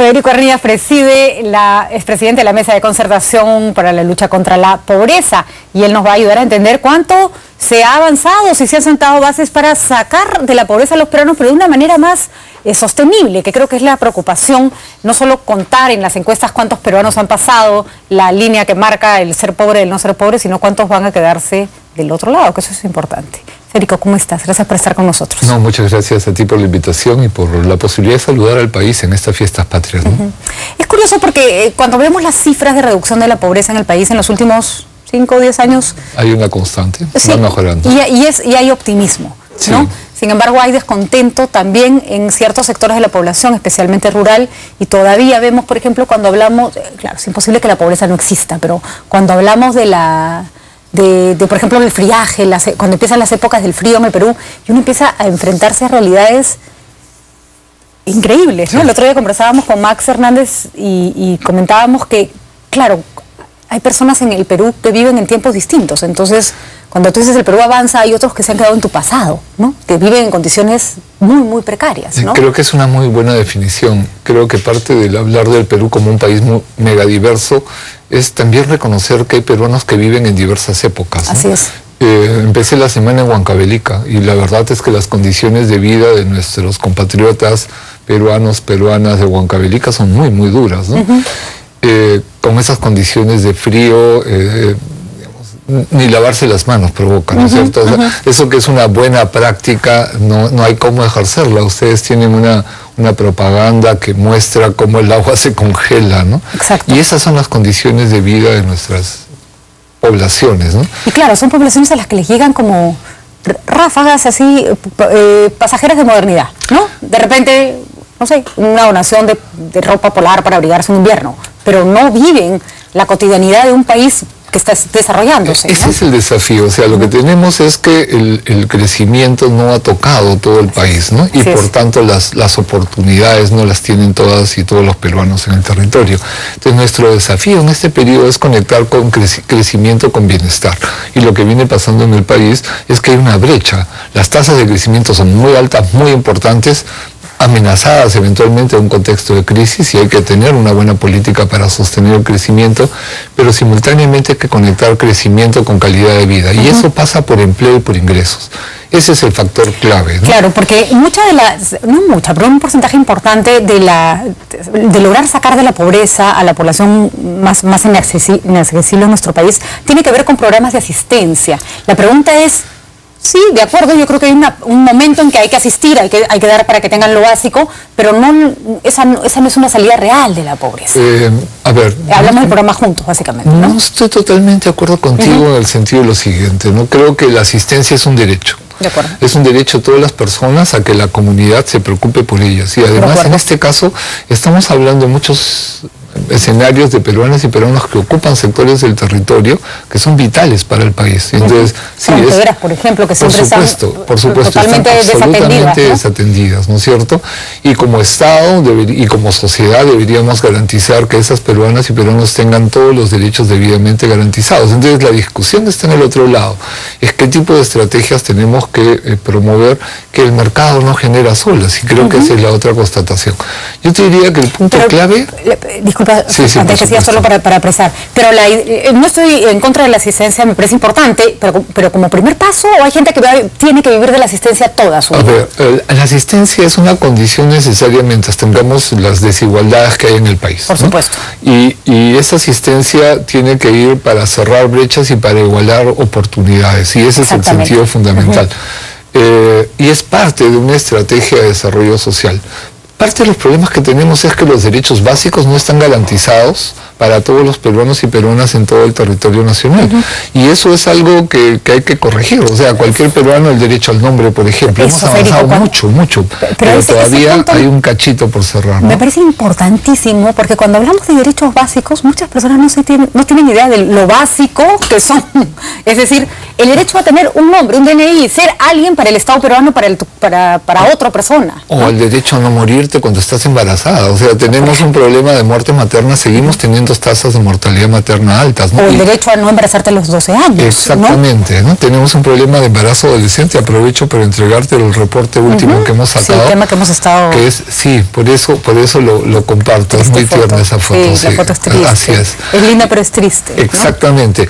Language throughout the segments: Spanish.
Federico Arnias es presidente de la Mesa de Concertación para la Lucha contra la Pobreza, y él nos va a ayudar a entender cuánto se ha avanzado, si se han sentado bases para sacar de la pobreza a los peruanos, pero de una manera más sostenible, que creo que es la preocupación, no solo contar en las encuestas cuántos peruanos han pasado la línea que marca el ser pobre y el no ser pobre, sino cuántos van a quedarse del otro lado, que eso es importante. Federico, ¿cómo estás? Gracias por estar con nosotros. No, muchas gracias a ti por la invitación y por la posibilidad de saludar al país en estas fiestas patrias, ¿no? Es curioso porque cuando vemos las cifras de reducción de la pobreza en el país en los últimos 5 o 10 años... Hay una constante, sí, va mejorando. Y hay optimismo, sí, ¿no? Sin embargo, hay descontento también en ciertos sectores de la población, especialmente rural, y todavía vemos, por ejemplo, cuando hablamos... Claro, es imposible que la pobreza no exista, pero cuando hablamos de por ejemplo, del friaje, cuando empiezan las épocas del frío en el Perú, y uno empieza a enfrentarse a realidades increíbles, ¿no? Sí. El otro día conversábamos con Max Hernández y comentábamos que, claro, hay personas en el Perú que viven en tiempos distintos. Entonces, cuando tú dices el Perú avanza, hay otros que se han quedado en tu pasado, ¿no? Que viven en condiciones muy, muy precarias, ¿no? Creo que es una muy buena definición. Creo que parte del hablar del Perú como un país muy megadiverso es también reconocer que hay peruanos que viven en diversas épocas, ¿no? Así es. Empecé la semana en Huancavelica y la verdad es que las condiciones de vida de nuestros compatriotas peruanas de Huancavelica son muy, muy duras, ¿no? Con esas condiciones de frío, ni lavarse las manos provoca, ¿no es cierto? O sea, eso que es una buena práctica, no hay cómo ejercerla. Ustedes tienen una propaganda que muestra cómo el agua se congela, ¿no? Exacto. Y esas son las condiciones de vida de nuestras poblaciones, ¿no? Y claro, son poblaciones a las que les llegan como ráfagas así, pasajeras de modernidad, ¿no? De repente, no sé, una donación de ropa polar para abrigarse en invierno, pero no viven la cotidianidad de un país que está desarrollándose, ¿no? Ese es el desafío, o sea, lo que tenemos es que el crecimiento no ha tocado todo el país, ¿no? Y por tanto las oportunidades no las tienen todas y todos los peruanos en el territorio. Entonces nuestro desafío en este periodo es conectar con crecimiento con bienestar. Y lo que viene pasando en el país es que hay una brecha. Las tasas de crecimiento son muy altas, muy importantes, amenazadas eventualmente en un contexto de crisis, y hay que tener una buena política para sostener el crecimiento, pero simultáneamente hay que conectar crecimiento con calidad de vida, y eso pasa por empleo y por ingresos. Ese es el factor clave, ¿no? Claro, porque pero un porcentaje importante de lograr sacar de la pobreza a la población más inaccesible en nuestro país tiene que ver con programas de asistencia. La pregunta es, sí, de acuerdo, yo creo que hay un momento en que hay que asistir, hay que dar para que tengan lo básico, pero esa no es una salida real de la pobreza. A ver, hablamos del programa juntos, básicamente, ¿no? No estoy totalmente de acuerdo contigo en el sentido de lo siguiente, ¿no? Creo que la asistencia es un derecho. De acuerdo. Es un derecho de todas las personas a que la comunidad se preocupe por ellas. Y además, en este caso, estamos hablando de muchos escenarios de peruanas y peruanos que ocupan sectores del territorio que son vitales para el país. Entonces, sí, fronteras, por ejemplo, que siempre por supuesto, totalmente están absolutamente desatendidas, ¿no es cierto? Y como Estado y como sociedad deberíamos garantizar que esas peruanas y peruanos tengan todos los derechos debidamente garantizados. Entonces, la discusión está en el otro lado. Es qué tipo de estrategias tenemos que promover que el mercado no genera solas, y creo que esa es la otra constatación. Yo te diría que el punto clave... Disculpa, antes que siga solo para apresar, pero no estoy en contra de la asistencia, me parece importante, pero como primer paso, ¿o hay gente que tiene que vivir de la asistencia toda su vida? A ver, la asistencia es una condición necesaria mientras tengamos las desigualdades que hay en el país, por supuesto. Y esa asistencia tiene que ir para cerrar brechas y para igualar oportunidades, y ese es el sentido fundamental. Y es parte de una estrategia de desarrollo social. Parte de los problemas que tenemos es que los derechos básicos no están garantizados para todos los peruanos y peruanas en todo el territorio nacional. Y eso es algo que hay que corregir. O sea, cualquier peruano, el derecho al nombre, por ejemplo. Hemos avanzado mucho, pero todavía hay un cachito por cerrar, ¿no? Me parece importantísimo, porque cuando hablamos de derechos básicos, muchas personas no tienen idea de lo básico que son. Es decir, el derecho a tener un nombre, un DNI, ser alguien para el Estado peruano, para otra persona, ¿no? O el derecho a no morirte cuando estás embarazada. O sea, tenemos un problema de muerte materna, seguimos teniendo tantos tasas de mortalidad materna altas, ¿no? O el derecho a no embarazarte a los 12 años. Exactamente, ¿no? Tenemos un problema de embarazo adolescente. Aprovecho para entregarte el reporte último que hemos sacado. Sí, el tema que hemos estado... Sí, por eso lo comparto. Es muy tierna esa foto. Sí, la foto es triste. Así es. Es linda, pero es triste, ¿no? Exactamente.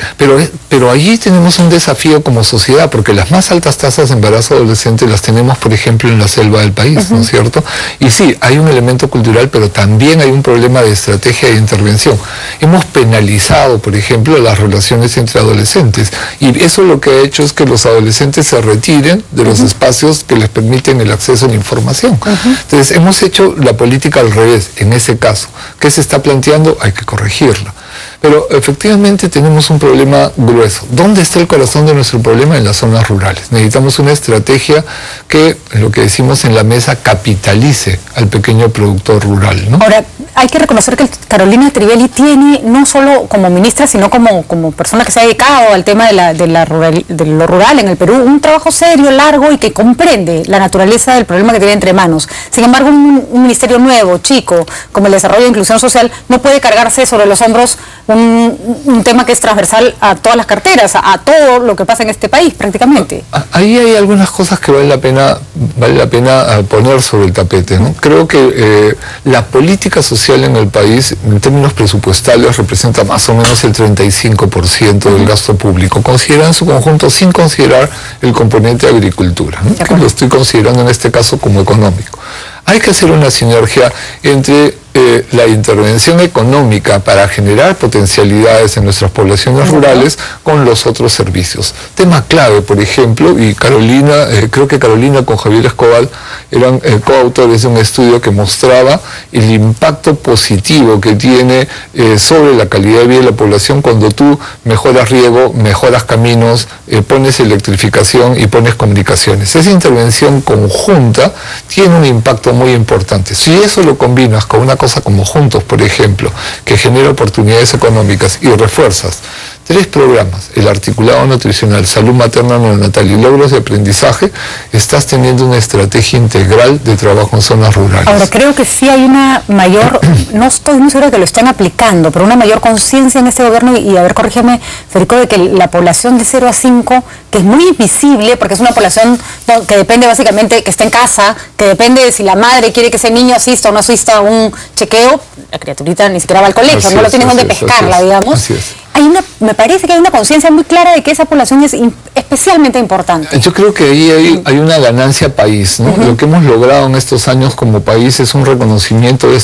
Pero allí tenemos un desafío como sociedad, porque las más altas tasas de embarazo adolescente las tenemos, por ejemplo, en la selva del país, ¿no es cierto? Y sí, hay un elemento cultural, pero también hay un problema de estrategia de intervención. Hemos penalizado, por ejemplo, las relaciones entre adolescentes, y eso lo que ha hecho es que los adolescentes se retiren de los espacios que les permiten el acceso a la información. Entonces, hemos hecho la política al revés, en ese caso. ¿Qué se está planteando? Hay que corregirla. Pero efectivamente tenemos un problema grueso. ¿Dónde está el corazón de nuestro problema? En las zonas rurales. Necesitamos una estrategia que, lo que decimos en la mesa, capitalice al pequeño productor rural, ¿no? Ahora, hay que reconocer que Carolina Trivelli tiene, no solo como ministra, sino como persona que se ha dedicado al tema de lo rural en el Perú, un trabajo serio, largo y que comprende la naturaleza del problema que tiene entre manos. Sin embargo, un ministerio nuevo, chico, como el desarrollo e inclusión social, no puede cargarse sobre los hombros un tema que es transversal a todas las carteras, a todo lo que pasa en este país prácticamente. Ahí hay algunas cosas que vale la pena poner sobre el tapete, ¿no? Creo que la política social en el país, en términos presupuestales, representa más o menos el 35% del gasto público, considerado en su conjunto sin considerar el componente de agricultura, ¿no? Que lo estoy considerando en este caso como económico. Hay que hacer una sinergia entre la intervención económica para generar potencialidades en nuestras poblaciones rurales con los otros servicios. Tema clave, por ejemplo, y Carolina, creo que Carolina con Javier Escobar eran coautores de un estudio que mostraba el impacto positivo que tiene sobre la calidad de vida de la población cuando tú mejoras riego, mejoras caminos, pones electrificación y pones comunicaciones. Esa intervención conjunta tiene un impacto muy importante. Si eso lo combinas con una cosa como Juntos, por ejemplo, que genera oportunidades económicas y refuerzas 3 programas, el articulado nutricional, salud materna neonatal y logros de aprendizaje, estás teniendo una estrategia integral de trabajo en zonas rurales. Ahora, creo que sí hay una mayor, no estoy muy segura de que lo estén aplicando, pero una mayor conciencia en este gobierno, y a ver, corrígeme, Federico, de que la población de 0 a 5, que es muy invisible, porque es una población que depende básicamente, que está en casa, que depende de si la madre quiere que ese niño asista o no asista a un chequeo, la criaturita ni siquiera va al colegio, no lo tienen donde pescarla, digamos. Así es. Me parece que hay una conciencia muy clara de que esa población es especialmente importante. Yo creo que ahí hay una ganancia país, ¿no? Lo que hemos logrado en estos años como país es un reconocimiento de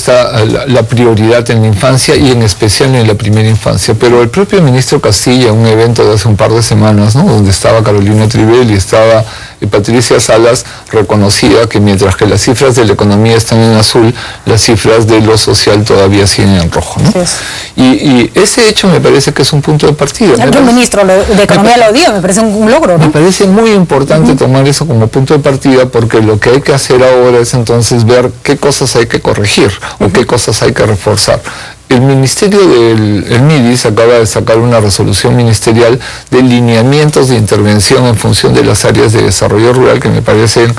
la prioridad en la infancia y en especial en la primera infancia. Pero el propio ministro Castilla, en un evento de hace un par de semanas, ¿no? Donde estaba Carolina Trivelli y estaba Patricia Salas, reconocía que mientras que las cifras de la economía están en azul, las cifras de lo social todavía siguen en rojo, ¿no? Sí. Y ese hecho me parece que es un punto de partida. El ministro de Economía lo dio, me parece un logro, ¿no? Me parece muy importante tomar eso como punto de partida, porque lo que hay que hacer ahora es entonces ver qué cosas hay que corregir o qué cosas hay que reforzar. El Ministerio del MIDIS acaba de sacar una resolución ministerial de lineamientos de intervención en función de las áreas de desarrollo rural, que me parecen,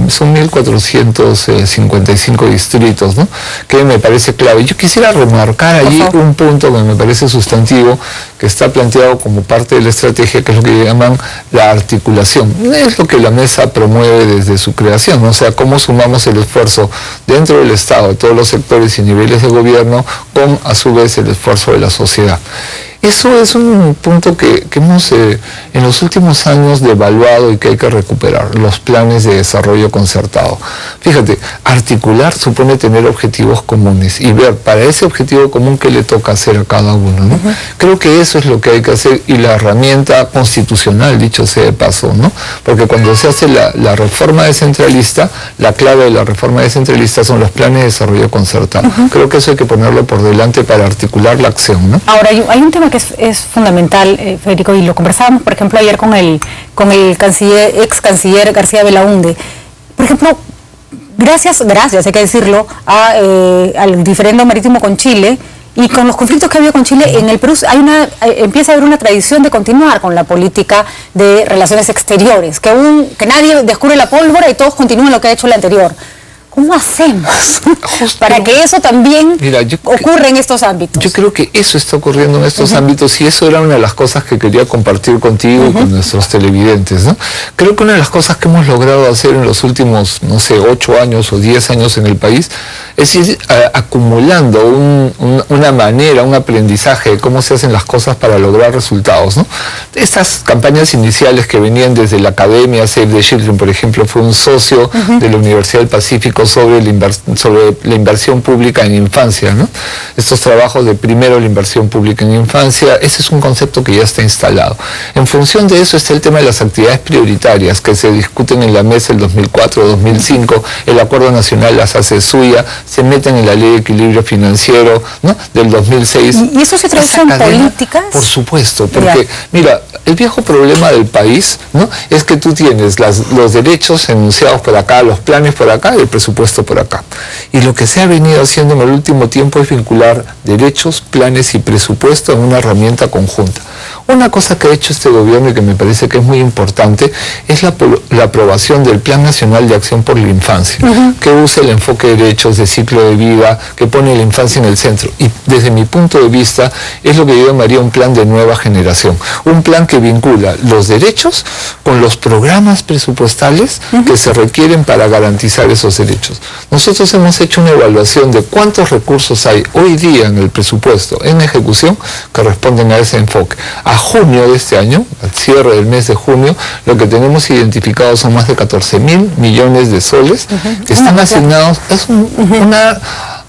son 1.455 distritos, ¿no? Que me parece clave. Yo quisiera remarcar allí un punto que me parece sustantivo, que está planteado como parte de la estrategia, que es lo que llaman la articulación. Es lo que la mesa promueve desde su creación, ¿no? O sea, cómo sumamos el esfuerzo dentro del Estado, de todos los sectores y niveles de gobierno, con a su vez el esfuerzo de la sociedad. Eso es un punto que hemos en los últimos años devaluado y que hay que recuperar, los planes de desarrollo concertado. Fíjate, articular supone tener objetivos comunes y ver para ese objetivo común qué le toca hacer a cada uno, ¿no? Creo que eso es lo que hay que hacer, y la herramienta constitucional, dicho sea de paso, ¿no? Porque cuando se hace la reforma descentralista, la clave de la reforma descentralista son los planes de desarrollo concertado. Creo que eso hay que ponerlo por delante para articular la acción, ¿no? Ahora, hay un tema que es fundamental, Federico, y lo conversábamos, por ejemplo, ayer con el ex canciller García Belaúnde. Por ejemplo, gracias, hay que decirlo, al diferendo marítimo con Chile y con los conflictos que ha habido con Chile, en el Perú empieza a haber una tradición de continuar con la política de relaciones exteriores, que nadie descubre la pólvora y todos continúan lo que ha hecho el anterior. ¿Cómo hacemos para que eso también ocurra en estos ámbitos? Yo creo que eso está ocurriendo en estos ámbitos y eso era una de las cosas que quería compartir contigo y con nuestros televidentes, ¿no? Creo que una de las cosas que hemos logrado hacer en los últimos, no sé, 8 años o 10 años en el país es ir acumulando una manera, un aprendizaje de cómo se hacen las cosas para lograr resultados, ¿no? Estas campañas iniciales que venían desde la academia, Save the Children, por ejemplo, fue un socio de la Universidad del Pacífico sobre la inversión pública en infancia, ¿no? Estos trabajos de primero la inversión pública en infancia, ese es un concepto que ya está instalado. En función de eso está el tema de las actividades prioritarias que se discuten en la mesa del 2004-2005, el Acuerdo Nacional las hace suya, se meten en la Ley de Equilibrio Financiero, ¿no?, del 2006. ¿Y eso se traduce en políticas? Por supuesto, porque mira, el viejo problema del país, ¿no?, es que tú tienes los derechos enunciados por acá, los planes por acá y el presupuesto por acá. Y lo que se ha venido haciendo en el último tiempo es vincular derechos, planes y presupuesto en una herramienta conjunta. Una cosa que ha hecho este gobierno y que me parece que es muy importante es la aprobación del Plan Nacional de Acción por la Infancia, que usa el enfoque de derechos, de ciclo de vida, que pone la infancia en el centro. Y desde mi punto de vista es lo que yo llamaría un plan de nueva generación, un plan que vincula los derechos con los programas presupuestales que se requieren para garantizar esos derechos. Nosotros hemos hecho una evaluación de cuántos recursos hay hoy día en el presupuesto, en ejecución, que responden a ese enfoque. A junio de este año, al cierre del mes de junio, lo que tenemos identificado son más de 14.000 millones de soles que están asignados. Es una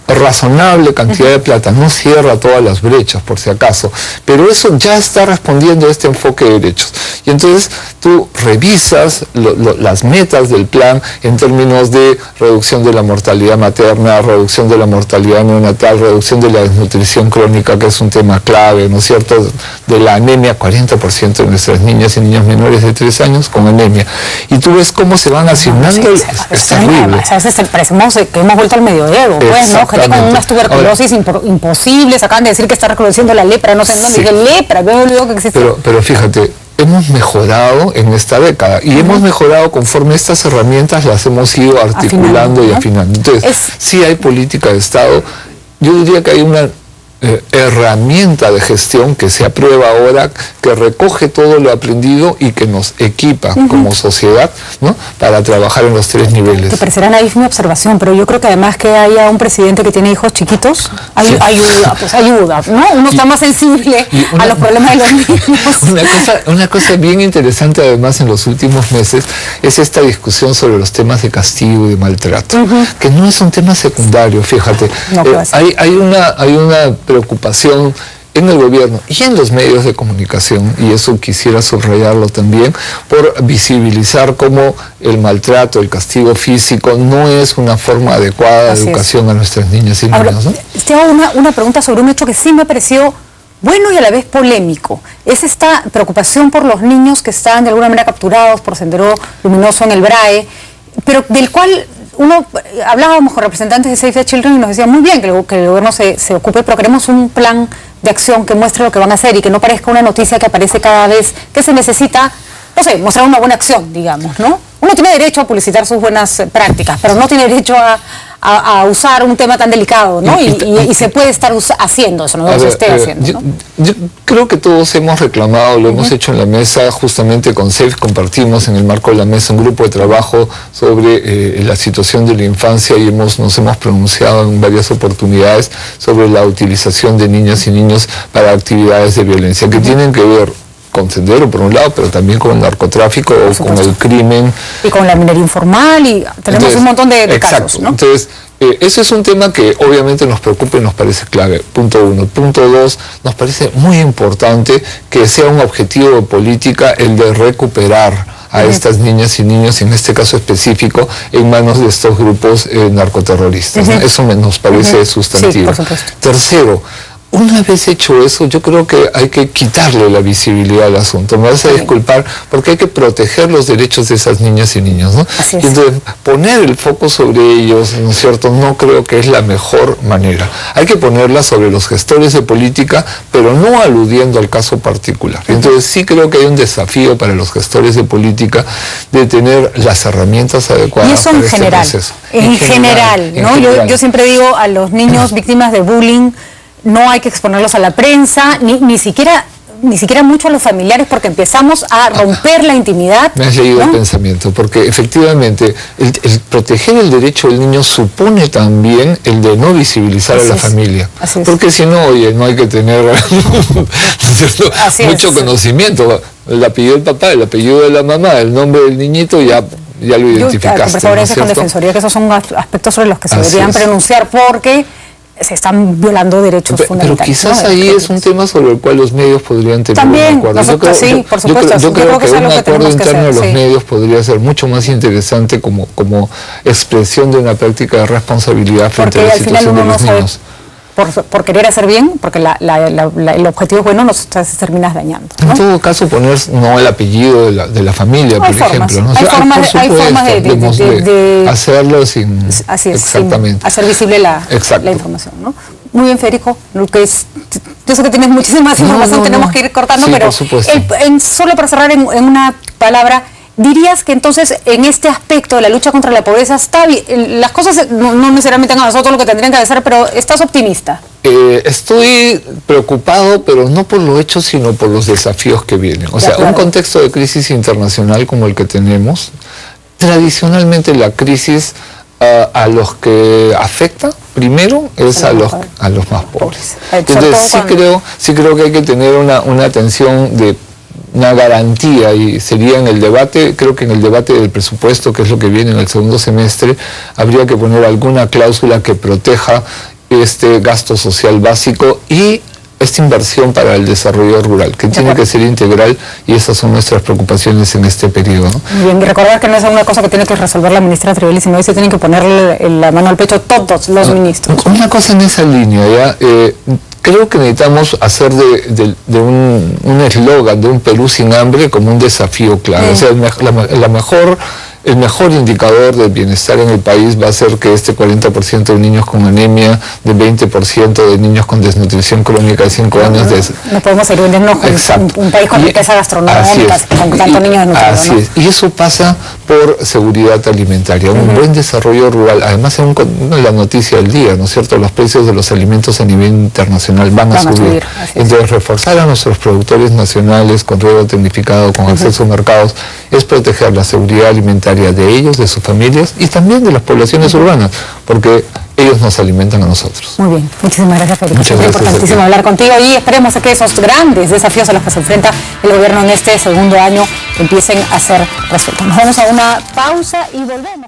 razonable cantidad de plata, no cierra todas las brechas por si acaso, pero eso ya está respondiendo a este enfoque de derechos. Y entonces tú revisas las metas del plan en términos de reducción de la mortalidad materna, reducción de la mortalidad neonatal, reducción de la desnutrición crónica, que es un tema clave, ¿no es cierto?, de la anemia, 40% de nuestras niñas y niños menores de 3 años con anemia. Y tú ves cómo se van asignando, es terrible. A veces parecemos que hemos vuelto al medioevo, pues, ¿no? Gente con unas tuberculosis imposibles, acaban de decir que está recrudeciendo la lepra, no sé en dónde, lepra, me olvidó que existe. Pero fíjate, hemos mejorado en esta década y hemos mejorado conforme estas herramientas las hemos ido articulando y afinando. Entonces, sí hay política de Estado, yo diría que hay una herramienta de gestión que se aprueba ahora, que recoge todo lo aprendido y que nos equipa como sociedad, ¿no?, para trabajar en los 3 niveles. Te parecerá naif mi observación, pero yo creo que además que haya un presidente que tiene hijos chiquitos, ayuda, ¿no? Uno está más sensible a los problemas de los niños. Una cosa bien interesante además en los últimos meses es esta discusión sobre los temas de castigo y de maltrato, que no es un tema secundario, fíjate. No, hay una preocupación en el gobierno y en los medios de comunicación, y eso quisiera subrayarlo también, por visibilizar cómo el maltrato, el castigo físico no es una forma adecuada de educación a nuestras niñas y niños, ¿no? Te hago una pregunta sobre un hecho que sí me pareció bueno y a la vez polémico. Es esta preocupación por los niños que están de alguna manera capturados por Sendero Luminoso en el BRAE, pero del cual hablábamos con representantes de Save the Children y nos decían muy bien que el gobierno se ocupe, pero queremos un plan de acción que muestre lo que van a hacer y que no parezca una noticia que aparece cada vez que se necesita, no sé, mostrar una buena acción, digamos, ¿no? Uno tiene derecho a publicitar sus buenas prácticas, pero no tiene derecho a usar un tema tan delicado, ¿no? Y se puede estar haciendo eso, no se esté haciendo, ¿no? Yo creo que todos hemos reclamado, lo hemos hecho en la mesa, justamente con SAFE compartimos en el marco de la mesa un grupo de trabajo sobre la situación de la infancia y nos hemos pronunciado en varias oportunidades sobre la utilización de niñas y niños para actividades de violencia que tienen que ver con Sendero por un lado, pero también con el narcotráfico o con el crimen. Y con la minería informal, y tenemos un montón de casos, ¿no? Entonces, ese es un tema que obviamente nos preocupa y nos parece clave, punto 1. Punto 2, nos parece muy importante que sea un objetivo de política el de recuperar a estas niñas y niños, en este caso específico, en manos de estos grupos narcoterroristas, ¿no? Eso nos parece sustantivo. Sí, por supuesto. Tercero, Una vez hecho eso, yo creo que hay que quitarle la visibilidad al asunto. Me vas a disculpar, porque hay que proteger los derechos de esas niñas y niños, ¿no? Así es. Y entonces, poner el foco sobre ellos, ¿no es cierto?, no creo que es la mejor manera. Hay que ponerla sobre los gestores de política, pero no aludiendo al caso particular. Entonces, sí creo que hay un desafío para los gestores de política de tener las herramientas adecuadas. Y eso en general, en general, ¿no? Yo siempre digo a los niños víctimas de bullying, no hay que exponerlos a la prensa, ni siquiera mucho a los familiares, porque empezamos a romper la intimidad. Me has leído el pensamiento, porque efectivamente el proteger el derecho del niño supone también el de no visibilizar a la familia. Porque si no, oye, no hay que tener mucho conocimiento. El apellido del papá, el apellido de la mamá, el nombre del niñito, ya lo identificaste. Por eso con Defensoría, que esos son aspectos sobre los que se deberían pronunciar, porque se están violando derechos fundamentales. Pero quizás ahí es un tema sobre el cual los medios podrían tener un acuerdo. Por supuesto. Yo creo que un acuerdo interno de los medios podría ser mucho más interesante como expresión de una práctica de responsabilidad frente a la situación de los niños. Por querer hacer bien, porque el objetivo es bueno, nos terminas dañando, ¿no? En todo caso, poner no el apellido de la familia, por ejemplo, ¿no? Hay formas de hacerlo sin... Así es, exactamente. Sin hacer visible la información, ¿no? Muy bien, Federico. Yo sé que tienes muchísima más información, tenemos que ir cortando, pero solo para cerrar en una palabra, ¿dirías que entonces en este aspecto de la lucha contra la pobreza está bien? Las cosas no necesariamente han avanzado todo lo que tendrían que avanzar, pero ¿estás optimista? Estoy preocupado, pero no por lo hecho, sino por los desafíos que vienen. O sea, un contexto de crisis internacional como el que tenemos, tradicionalmente la crisis a los que afecta primero es a los más pobres. Entonces sí creo que hay que tener una atención de una garantía, y sería en el debate, creo que en el debate del presupuesto, que es lo que viene en el segundo semestre, habría que poner alguna cláusula que proteja este gasto social básico y esta inversión para el desarrollo rural, que tiene que ser integral, y esas son nuestras preocupaciones en este periodo. Muy bien, y recordar que no es una cosa que tiene que resolver la ministra Trivelli, sino que se tienen que ponerle la mano al pecho todos los ministros. Una cosa en esa línea, creo que necesitamos hacer de un eslogan de un Perú sin hambre como un desafío claro. O sea, el mejor indicador del bienestar en el país va a ser que este 40% de niños con anemia, de 20% de niños con desnutrición crónica de 5 años... No podemos ir vendiendo un país con riqueza gastronómica, con tantos niños desnutridos. Así es, y eso pasa por seguridad alimentaria, un buen desarrollo rural. Además, según la noticia del día, ¿no es cierto?, los precios de los alimentos a nivel internacional van a subir. Entonces, reforzar a nuestros productores nacionales con riego tecnificado, con acceso a mercados, es proteger la seguridad alimentaria de ellos, de sus familias y también de las poblaciones urbanas, porque ellos nos alimentan a nosotros. Muy bien, muchísimas gracias, Federico. Muchas gracias. Es importantísimo hablar contigo, y esperemos que esos grandes desafíos a los que se enfrenta el gobierno en este segundo año empiecen a ser resueltos. Nos vamos a una pausa y volvemos.